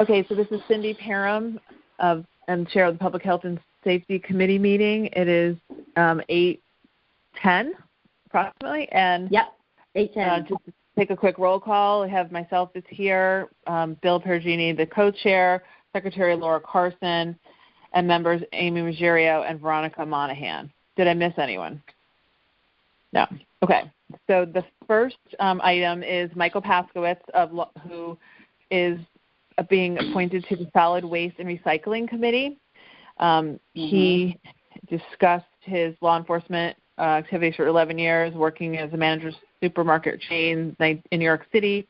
Okay, so this is Cindy Parham, I'm chair of the Public Health and Safety Committee meeting. It is 8:10 approximately, and yep, 8:10. Just to take a quick roll call, I have myself is here, Bill Perugini, the co-chair, Secretary Laura Carson, and members Amy Ruggiero and Veronica Monahan. Did I miss anyone? No. Okay. So the first item is Michael Paskowitz, who is being appointed to the Solid Waste and Recycling Committee. He discussed his law enforcement activities for 11 years, working as a manager of supermarket chain in New York City,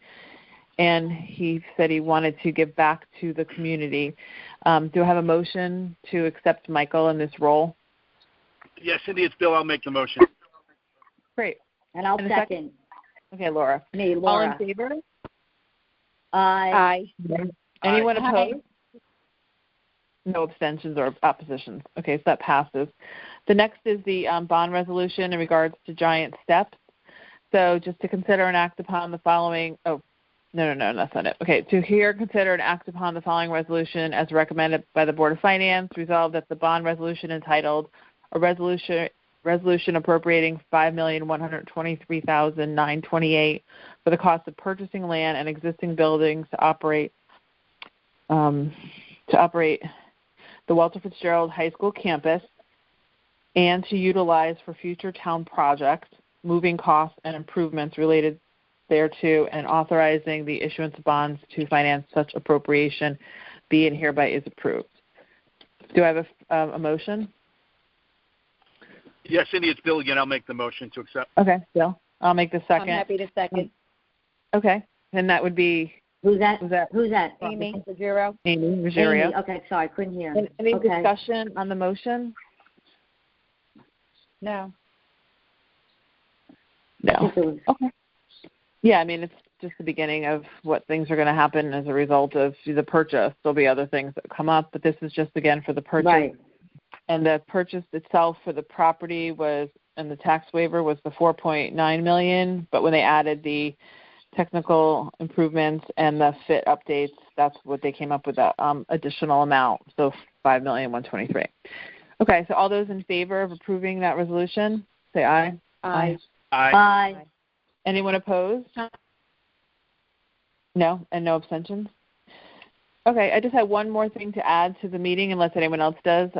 and he said he wanted to give back to the community. Do I have a motion to accept Michael in this role? Yes, Cindy, it's Bill. I'll make the motion. Great. And I'll second. Okay, Laura. Me, Laura. All in favor? Aye. Anyone opposed? No abstentions or oppositions. Okay, so that passes. The next is the bond resolution in regards to Giant Steps. So just to consider and act upon the following, no, that's not it. Okay, to hear, consider, and act upon the following resolution as recommended by the Board of Finance, resolved that the bond resolution entitled a resolution appropriating $5,123,928 for the cost of purchasing land and existing buildings to operate the Walter Fitzgerald High School campus and to utilize for future town projects, moving costs and improvements related thereto, and authorizing the issuance of bonds to finance such appropriation be and hereby is approved. Do I have a motion? Yes, Cindy, it's Bill again. I'll make the motion to accept. Okay, Bill. I'll make the second. I'm happy to second. Okay, and that would be... Who's that? Amy Ruggiero. Amy Ruggiero. Amy. Okay, sorry, couldn't hear. Any discussion on the motion? No. Okay. Yeah, I mean, it's just the beginning of what things are going to happen as a result of the purchase. There'll be other things that come up, but this is just, again, for the purchase. Right. And the purchase itself for the property was, and the tax waiver was the $4.9 million, but when they added the technical improvements and the fit updates, that's what they came up with, that additional amount, so $5,123,000. Okay, so all those in favor of approving that resolution, say aye. Aye. Aye. Anyone opposed? No, and no abstentions? Okay, I just have one more thing to add to the meeting, unless anyone else does.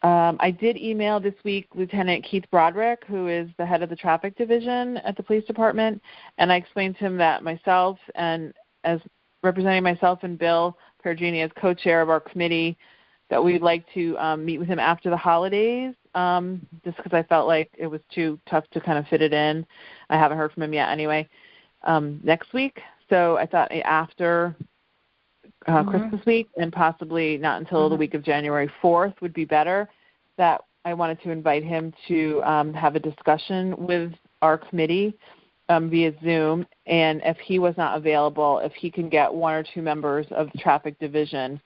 I did email this week Lieutenant Keith Broderick, who is the head of the traffic division at the police department, and I explained to him that myself, and as representing myself and Bill Perugini as co-chair of our committee, that we'd like to meet with him after the holidays, just because I felt like it was too tough to kind of fit it in. I haven't heard from him yet anyway, next week. So I thought after Christmas week, and possibly not until the week of January 4th would be better, that I wanted to invite him to have a discussion with our committee via Zoom, and if he was not available, if he can get one or two members of the traffic division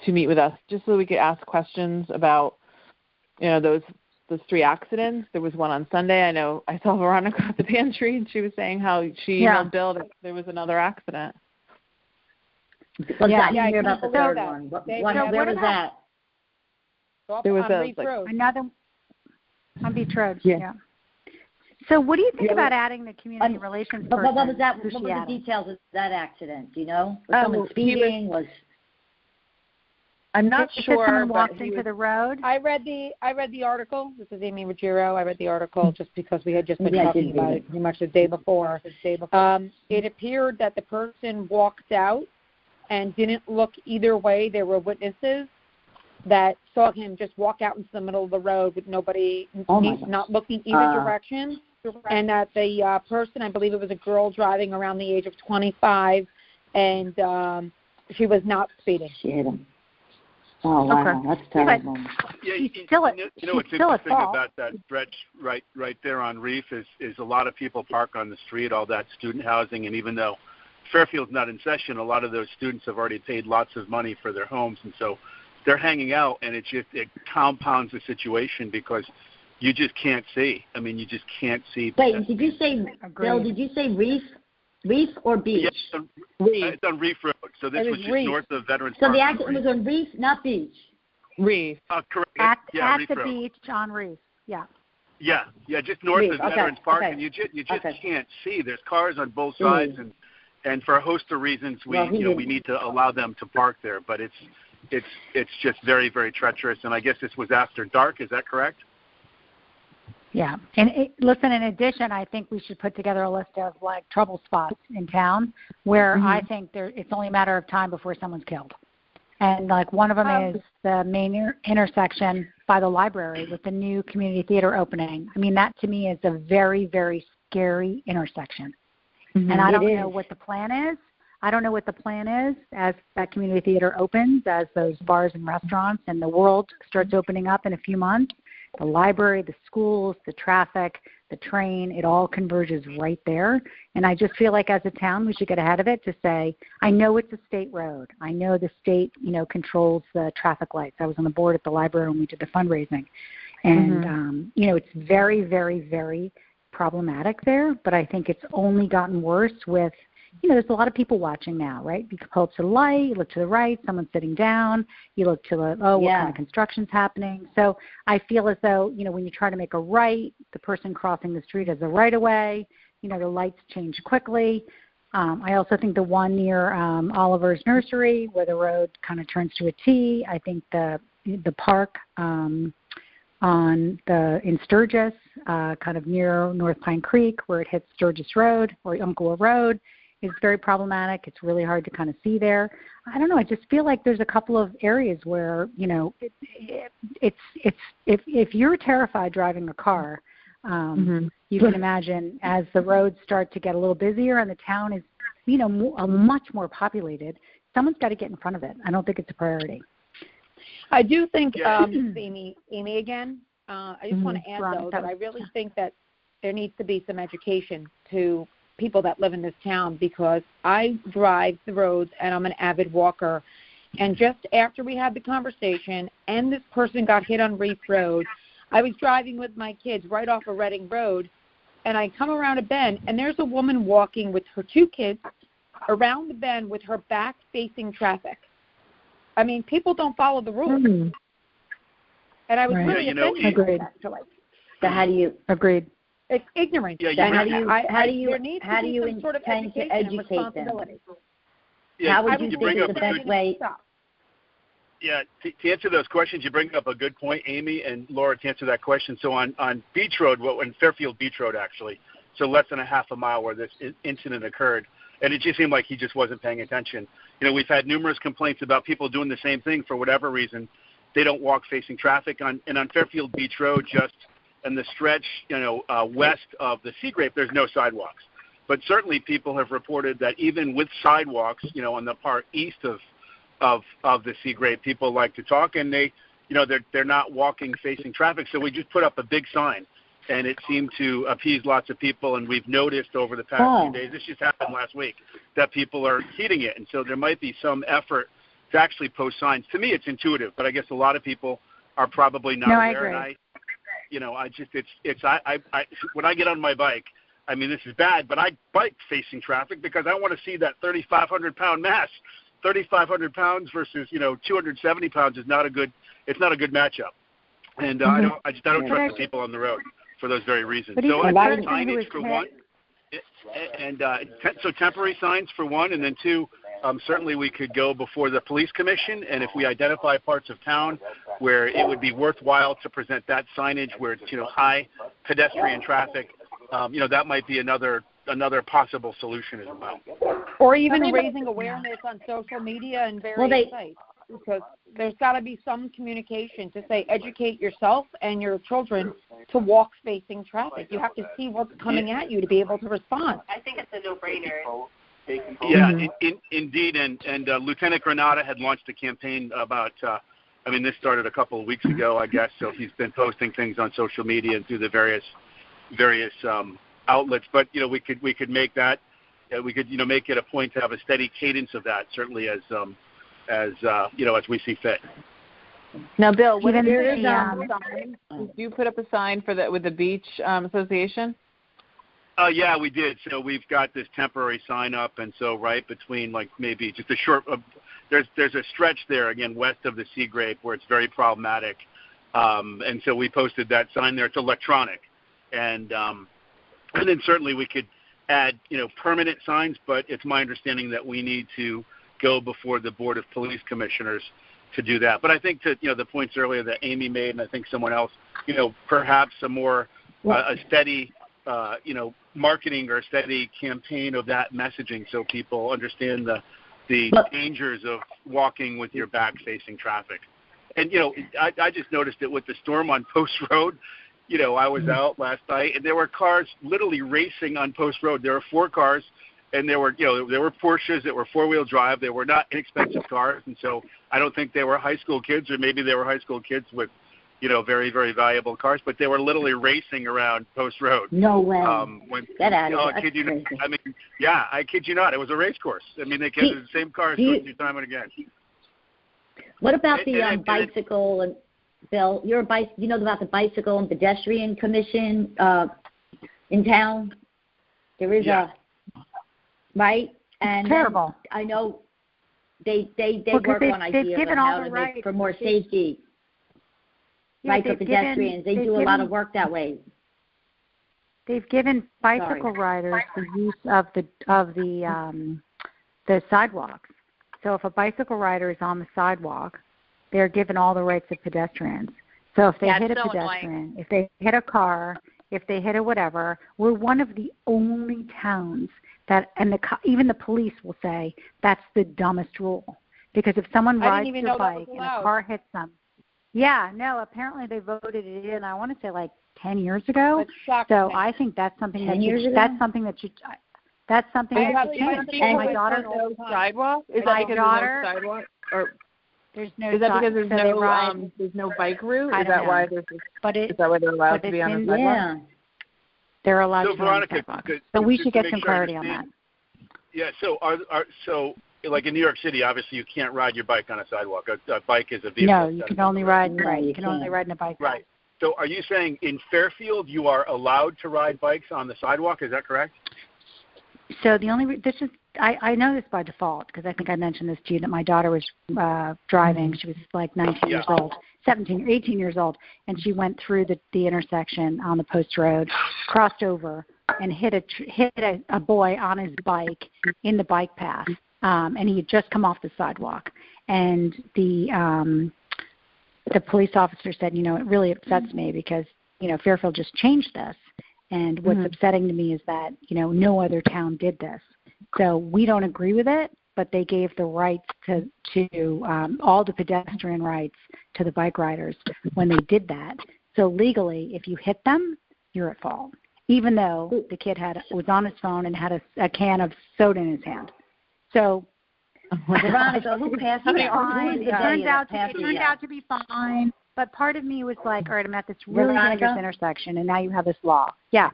to meet with us, just so we could ask questions about, those three accidents. There was one on Sunday. I know I saw Veronica at the pantry, and she was saying how she emailed Bill that there was another accident. I hear about the third one. What was that? There was another on Beach Road. Yeah. So what do you think about adding the community relations person? What was that? What were the details of that accident? Do you know? Was someone speeding? I'm not sure. Someone walked into the road. I read the article. This is Amy Ruggiero. I read the article just because we had just been talking about it pretty much the day before. It appeared that the person walked out and didn't look either way. There were witnesses that saw him just walk out into the middle of the road with nobody, not looking either direction, and that the person, I believe it was a girl driving around the age of 25, and she was not speeding. She hit him. Oh, wow. That's terrible. What's interesting about that stretch right there on Reef is a lot of people park on the street, all that student housing, and even though Fairfield's not in session, a lot of those students have already paid lots of money for their homes, and so they're hanging out, and it compounds the situation because you just can't see. I mean, you just can't see. Wait, did you say, Bill, did you say Reef? Reef or beach? Yes, it's on Reef Road. So this was just north of Veterans Park. So the accident was on Reef, not beach? Reef. Correct. At Reef the Road. beach on Reef, yeah. Yeah, just north of Veterans Park, and you just can't see. There's cars on both sides, and for a host of reasons, we need to allow them to park there. But it's just very, very treacherous, and I guess this was after dark. Is that correct? Yeah, and listen. In addition, I think we should put together a list of like trouble spots in town where I think it's only a matter of time before someone's killed. And like one of them is the main intersection by the library with the new community theater opening. I mean, that to me is a very, very scary intersection. And I don't know what the plan is. I don't know what the plan is as that community theater opens, as those bars and restaurants and the world starts opening up in a few months. The library, the schools, the traffic, the train, it all converges right there. And I just feel like as a town we should get ahead of it to say, I know it's a state road. I know the state, controls the traffic lights. I was on the board at the library when we did the fundraising. And, it's very, very, very problematic there. But I think it's only gotten worse with, there's a lot of people watching now, right? You can pull up to the light, you look to the right, someone's sitting down, you look to what kind of construction's happening. So I feel as though, when you try to make a right, the person crossing the street has a right of way, the lights change quickly. I also think the one near Oliver's Nursery where the road kind of turns to a T, I think the park in Sturgis, kind of near North Pine Creek where it hits Sturgis Road or Umpqua Road, is very problematic. It's really hard to kind of see there. I don't know. I just feel like there's a couple of areas where, if you're terrified driving a car, you can imagine as the roads start to get a little busier and the town is, much more populated, someone's got to get in front of it. I don't think it's a priority. I do think, Amy again, I just want to add, though, that I really think that there needs to be some education to people that live in this town, because I drive the roads and I'm an avid walker. And just after we had the conversation and this person got hit on Reef Road, I was driving with my kids right off of Reading Road, and I come around a bend, and there's a woman walking with her two kids around the bend with her back facing traffic. I mean, people don't follow the rules. And I was really offended, actually. So how do you... Agreed. It's ignorant. How do you intend to educate them? Yeah, how would you think is the best way? Yeah, to answer those questions, you bring up a good point, Amy and Laura, to answer that question. So on Beach Road, in Fairfield Beach Road, actually, so less than a half a mile where this incident occurred, and it just seemed like he just wasn't paying attention. We've had numerous complaints about people doing the same thing for whatever reason. They don't walk facing traffic. On Fairfield Beach Road, just in the stretch, west of the Sea Grape, there's no sidewalks. But certainly people have reported that even with sidewalks, on the part east of the Sea Grape, people like to talk, and they're not walking facing traffic. So we just put up a big sign, and it seemed to appease lots of people. And we've noticed over the past few days, this just happened last week, that people are heeding it. And so there might be some effort to actually post signs. To me, it's intuitive, but I guess a lot of people are probably not aware. I agree. And when I get on my bike, I mean, this is bad, but I bike facing traffic because I want to see that 3,500-pound mass. 3,500 pounds versus 270 pounds is not a good matchup. And I don't trust the people on the road for those very reasons. So signage for one, and so temporary signs for one, and then two, certainly we could go before the police commission, and if we identify parts of town where it would be worthwhile to present that signage where it's high pedestrian traffic, that might be another possible solution as well. Or even raising awareness on social media and various sites, because there's got to be some communication to say educate yourself and your children to walk facing traffic. You have to see what's coming at you to be able to respond. I think it's a no-brainer. Yeah, indeed, and Lieutenant Granada had launched a campaign about, this started a couple of weeks ago, I guess, so he's been posting things on social media and through the various outlets, but we could make that, we could make it a point to have a steady cadence of that, certainly as we see fit. Now, Bill, what did you put up a sign for with the beach association? Yeah, we did. So we've got this temporary sign up, and so right between like maybe just a short, there's a stretch there again west of the Sea Grape where it's very problematic, and so we posted that sign there. It's electronic, and then certainly we could add permanent signs, but it's my understanding that we need to go before the Board of Police Commissioners to do that. But I think to the points earlier that Amy made, and I think someone else, perhaps a more a steady marketing or a steady campaign of that messaging so people understand the dangers of walking with your back facing traffic. And I just noticed it with the storm on Post Road. I was out last night and there were cars literally racing on Post Road. There were 4 cars. And there were Porsches that were 4-wheel drive. They were not inexpensive cars, and so I don't think they were high school kids, or maybe they were high school kids with, very, very valuable cars. But they were literally racing around Post Road. No way. Get out of here. I kid you not. I mean, yeah, I kid you not. It was a race course. I mean, they kept the same cars time and again. What about the bicycle and Bill? You're you know about the Bicycle and Pedestrian Commission in town? There is right? And terrible. I know they work on ideas on how to make for more safety. Right, for pedestrians. They do a lot of work that way. They've given bicycle riders the use of the sidewalks. So if a bicycle rider is on the sidewalk, they're given all the rights of pedestrians. So if they hit a pedestrian, if they hit a car, if they hit a whatever, we're one of the only towns that, and even the police will say, that's the dumbest rule. Because if someone rides their bike and a car hits them, apparently they voted it in, I want to say like 10 years ago. So I think that's something that should change. My daughter, no sidewalk? Is my that daughter, no sidewalk? Or there's no is that because there's no bike route? Is that why there's is that why they're allowed to be on the sidewalk? Yeah. They're allowed to be on the Veronica, sidewalk. So we should get some clarity on that. Yeah, so so like in New York City, obviously you can't ride your bike on a sidewalk. A bike is a vehicle. No, you can only ride you can only ride in a bike. Right. So are you saying in Fairfield you are allowed to ride bikes on the sidewalk? Is that correct? So the only I know this by default because I think I mentioned this to you that my daughter was driving. She was like 19 years old, 17 or 18 years old, and she went through the intersection on the Post Road, crossed over, and hit a boy on his bike in the bike path, and he had just come off the sidewalk. And the police officer said, it really upsets me because Fairfield just changed this. And what's upsetting to me is that, no other town did this. So we don't agree with it, but they gave the rights to all the pedestrian rights to the bike riders when they did that. So legally, if you hit them, you're at fault, even though the kid was on his phone and had a can of soda in his hand. So Veronica, who passed it? It turned out to be fine. But part of me was like, all right, I'm at this really dangerous intersection, and now you have this law. Yeah.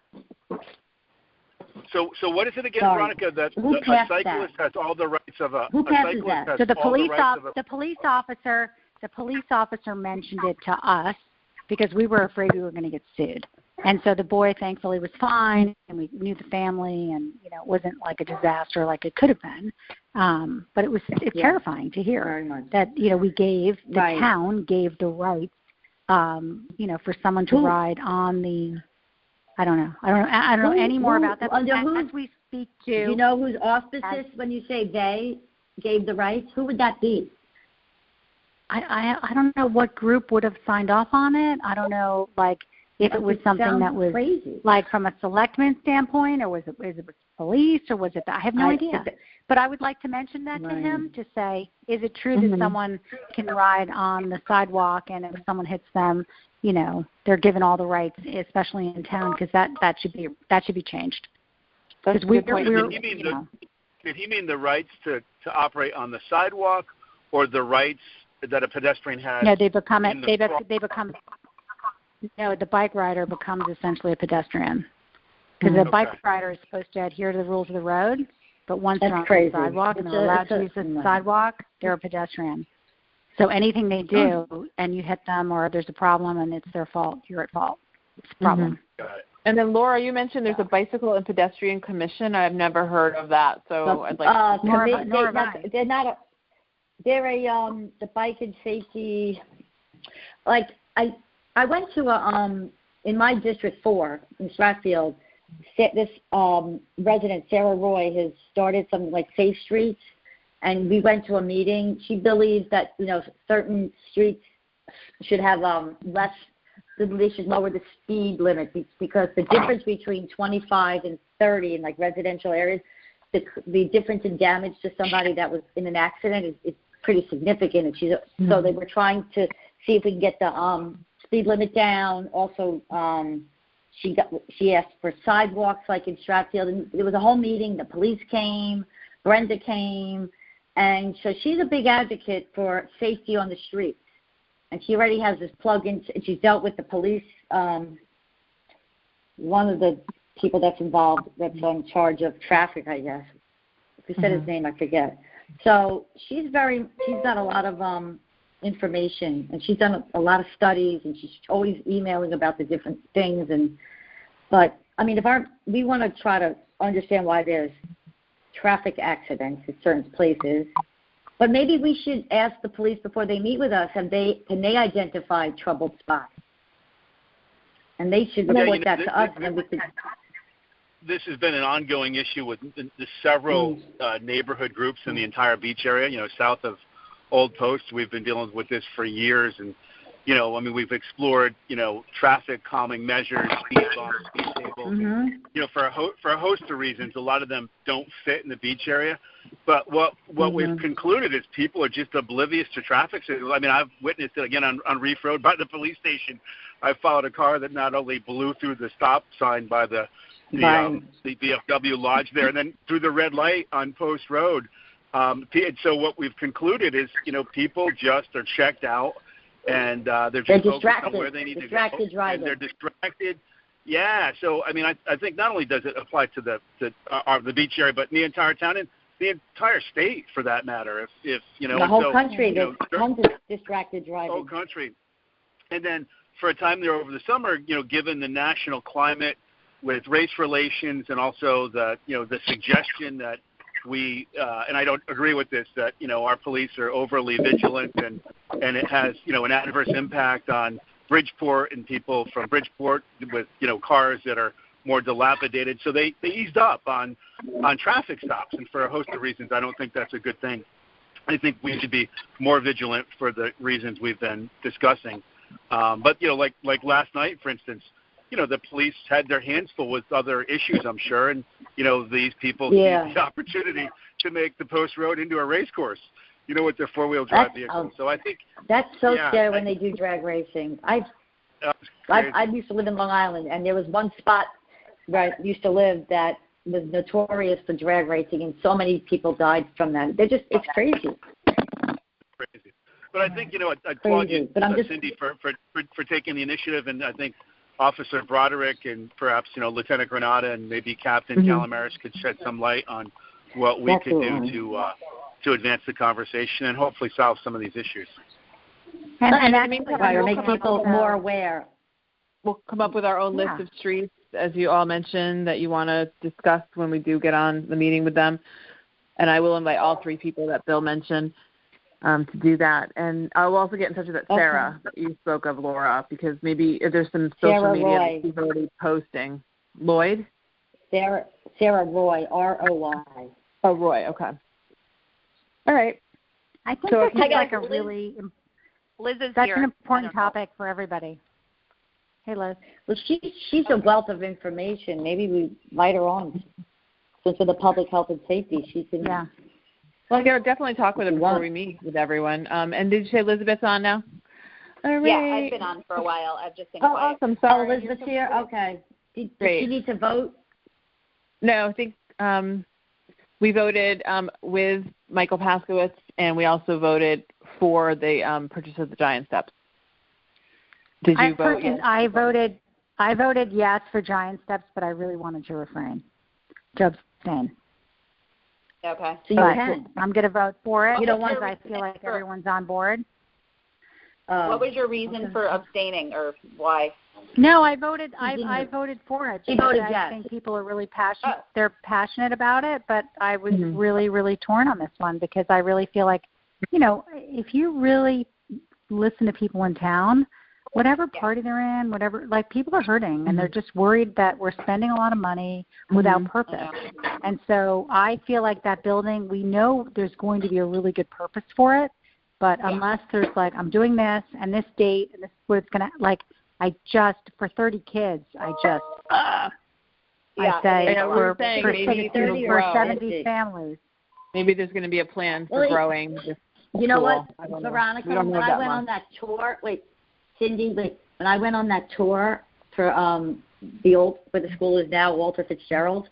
So what is it again, Veronica? That a cyclist has all the rights of a cyclist has so the police officer mentioned it to us because we were afraid we were going to get sued. And so the boy thankfully was fine, and we knew the family, and it wasn't like a disaster like it could have been. But it's terrifying to hear that we gave the town gave the rights, for someone to ride on the. I don't know any more about that. As we speak to, do you know whose auspices when you say they gave the rights? Who would that be? I don't know what group would have signed off on it. I don't know, if it was something that was crazy. From a selectman standpoint, or was it police, or was it I have no idea. But I would like to mention that to him to say, is it true that someone can ride on the sidewalk, and if someone hits them, they're given all the rights, especially in town, because that should be changed. Because did he mean the rights to operate on the sidewalk, or the rights that a pedestrian has? No, they become. No, the bike rider becomes essentially a pedestrian because the bike rider is supposed to adhere to the rules of the road, but once they're on the sidewalk and they're allowed to use the sidewalk, they're a pedestrian. So anything they do and you hit them or there's a problem and it's their fault, you're at fault. It's a problem. Got it. And then, Laura, you mentioned there's a bicycle and pedestrian commission. I've never heard of that, so I'd like to. They're the bike and safety. Like I went to in my District 4 in Stratfield. This resident, Sarah Roy, has started something like Safe Streets, and we went to a meeting. She believes that certain streets should have less. They should lower the speed limit because the difference between 25 and 30 in like residential areas, the difference in damage to somebody that was in an accident is pretty significant. And so they were trying to see if we can get the speed limit down. Also, she asked for sidewalks like in Stratfield, and there was a whole meeting. The police came, Brenda came, and so she's a big advocate for safety on the streets. And she already has this plug-in, and she's dealt with the police. One of the people that's involved, that's in charge of traffic, I guess. If you said his name, I forget. So she's got a lot of information, and she's done a lot of studies, and she's always emailing about the different things. But I mean, we want to try to understand why there's traffic accidents at certain places. But maybe we should ask the police before they meet with us, can they identify troubled spots? And they should report that to us. This has been an ongoing issue with the several neighborhood groups in the entire beach area, south of Old Post. We've been dealing with this for years. And, we've explored, traffic calming measures, speed bumps, speed tables. For a host of reasons, a lot of them don't fit in the beach area. But what we've concluded is people are just oblivious to traffic. So, I've witnessed it again on Reef Road by the police station. I followed a car that not only blew through the stop sign by the VFW lodge there, and then through the red light on Post Road. So what we've concluded is, people just are checked out, and they're just focused on where they need to go. Driving. And they're distracted. Yeah. So I think not only does it apply to the beach area, but in the entire town and the entire state, for that matter. If the whole country, there's tons of distracted driving. The whole country. And then for a time there over the summer, given the national climate with race relations and also the suggestion that we and I don't agree with this, that our police are overly vigilant and it has an adverse impact on Bridgeport and people from Bridgeport with cars that are more dilapidated. So they eased up on traffic stops, and for a host of reasons, I don't think that's a good thing. I think we should be more vigilant for the reasons we've been discussing. But like last night, for instance, the police had their hands full with other issues, I'm sure, and these people see the opportunity to make the Post Road into a race course, with their four-wheel drive vehicles. So I think that's so scary when they do drag racing. I used to live in Long Island, and there was one spot where I used to live that was notorious for drag racing, and so many people died from that. It's crazy. Crazy. But I think, I applaud you, Cindy, for taking the initiative, and I think Officer Broderick and perhaps, Lieutenant Granata and maybe Captain Calamaris could shed some light on what we could do to advance the conversation and hopefully solve some of these issues. And make people more aware. We'll come up with our own list of streets, as you all mentioned, that you want to discuss when we do get on the meeting with them. And I will invite all three people that Bill mentioned to do that. And I'll also get in touch with that Sarah that you spoke of, Laura, because maybe if there's some social media that she's already posting. Lloyd? Sarah Roy, R-O-Y. Oh, Roy, okay. All right. I think this is like a really such an important topic for everybody. Hey, Liz. Well, she's a wealth of information. Maybe we invite her on. So for the public health and safety, she can. Yeah. Well, I'll definitely talk with her before we meet with everyone. And did you say Elizabeth's on now? All right. Yeah, I've been on for a while. I've just been quiet. Awesome. Sorry. Elizabeth's here? Okay. Did she need to vote? No, I think we voted with Michael Paskowitz, and we also voted for the purchase of the Giant Steps. Did you vote yes? I voted yes for Giant Steps, but I really wanted to refrain. To abstain. Okay. So you can. I'm going to vote for it because I feel like everyone's on board. What was your reason for abstaining, or why? No, I voted. I voted for it. She voted I yes. think people are really passionate. They're passionate about it, but I was really, really torn on this one because I really feel like, if you really listen to people in town, whatever party they're in, whatever, like people are hurting and they're just worried that we're spending a lot of money without purpose. And so I feel like that building, we know there's going to be a really good purpose for it, but unless there's like, I'm doing this and this date and this is what it's going to, like, for 30 kids, I say for 70 families. Maybe there's going to be a plan for growing this You know school. what, Veronica, when I went on that tour, Cindy, when I went on that tour for where the school is now, Walter Fitzgerald,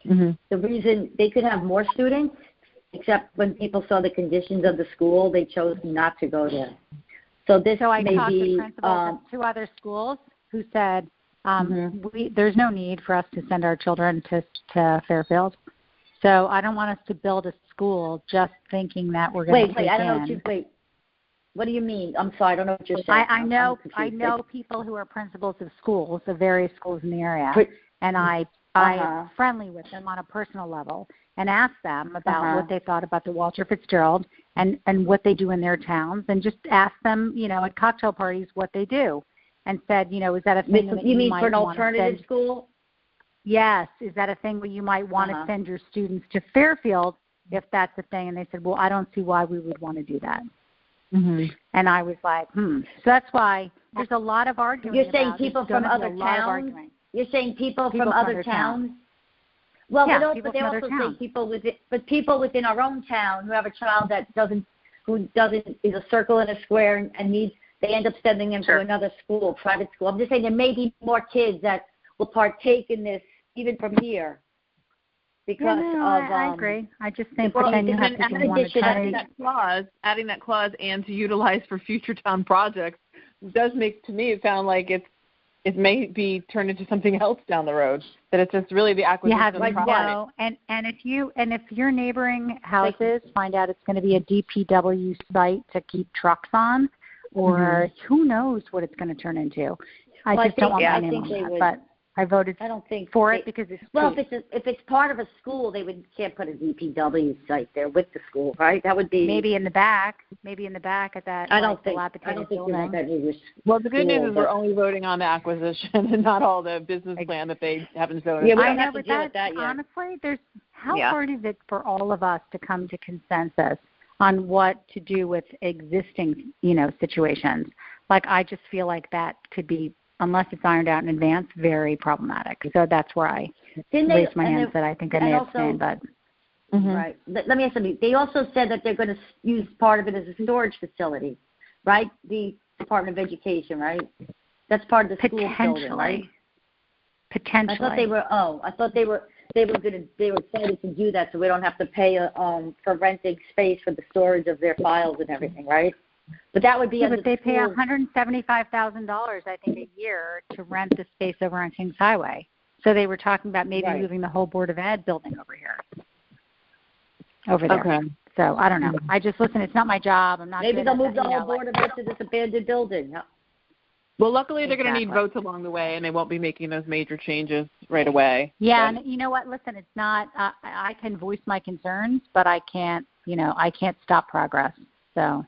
the reason they could have more students, except when people saw the conditions of the school, they chose not to go there. So I talked to principals of 2 other schools who said there's no need for us to send our children to Fairfield. So I don't want us to build a school just thinking that we're going to I don't know what you What do you mean? I'm sorry, I don't know what you're saying. I know people who are principals of schools, of various schools in the area, and I'm friendly with them on a personal level and asked them about what they thought about the Walter Fitzgerald and what they do in their towns, and just asked them, at cocktail parties what they do, and said, is that a thing that you mean might for an want alternative school? Yes. Is that a thing where you might want to send your students to Fairfield if that's a thing? And they said, well, I don't see why we would want to do that. And I was like, So that's why there's a lot of arguing. You're saying people from other towns? You're saying people from other towns? Well, but they also say people within our own town who have a child that is a circle and a square and needs, they end up sending them to another school, private school. I'm just saying there may be more kids that will partake in this even from here. Because I agree. I just think that then you have people want to try adding that clause and to utilize for future town projects does make, to me, it sound like it may be turned into something else down the road. That it's just really the acquisition of the property. And if your neighboring houses find out it's going to be a DPW site to keep trucks on, or who knows what it's going to turn into. I just don't want my name on that. But I voted for it because it's if it's part of a school, can't put a DPW site there with the school, right? That would be maybe in the back at that. I don't think building. Well, the good news is we're only voting on the acquisition and not all the business plan that they haven't shown. Yeah, we I don't know, have to deal with that yet. Honestly, how hard is it for all of us to come to consensus on what to do with existing, situations? Like, I just feel like that could be, unless it's ironed out in advance, very problematic. So that's where I raised my hand and said I think I may abstain. But right. Let me ask something. They also said that they're going to use part of it as a storage facility, right? The Department of Education, right? That's part of the school building, right? Potentially. I thought they were excited to do that, so we don't have to pay for renting space for the storage of their files and everything, right? But that would be but they pay $175,000, I think, a year to rent the space over on Kings Highway. So they were talking about maybe moving the whole Board of Ed building over there. Okay. So I don't know. I just listen. It's not my job. I'm not. Maybe they'll move the whole Board of Ed to this abandoned building. Well, luckily they're going to need votes along the way, and they won't be making those major changes right away. Yeah, and you know what? Listen, it's not. I can voice my concerns, but I can't. I can't stop progress. So.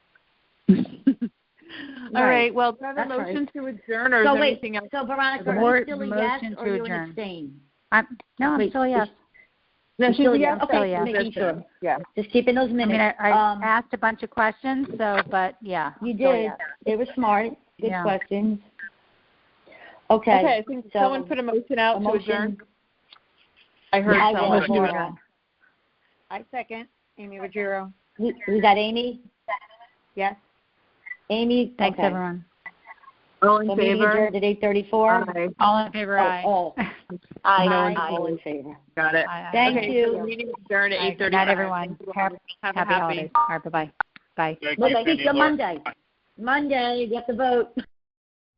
All right. Well, do I have a motion to adjourn, or is there anything else? So, Veronica, are you still a yes or you an abstain? I'm still a yes. No, she's a yes. Okay, making sure. Yeah. Just keeping those minutes. I asked a bunch of questions, but yeah. You did. Yes. They were smart. Good questions. Okay. I think someone put a motion out to adjourn. I heard someone. I second. Amy Ruggiero. Was that Amy? Yes. Amy, thanks everyone. All in favor? At 8:34. All in favor? Aye. All in favor. Got it. Thank you. Meeting adjourned at 8:30. Good night, everyone. Happy holidays. All right. Bye. We'll speak on Monday. Monday, you have to vote.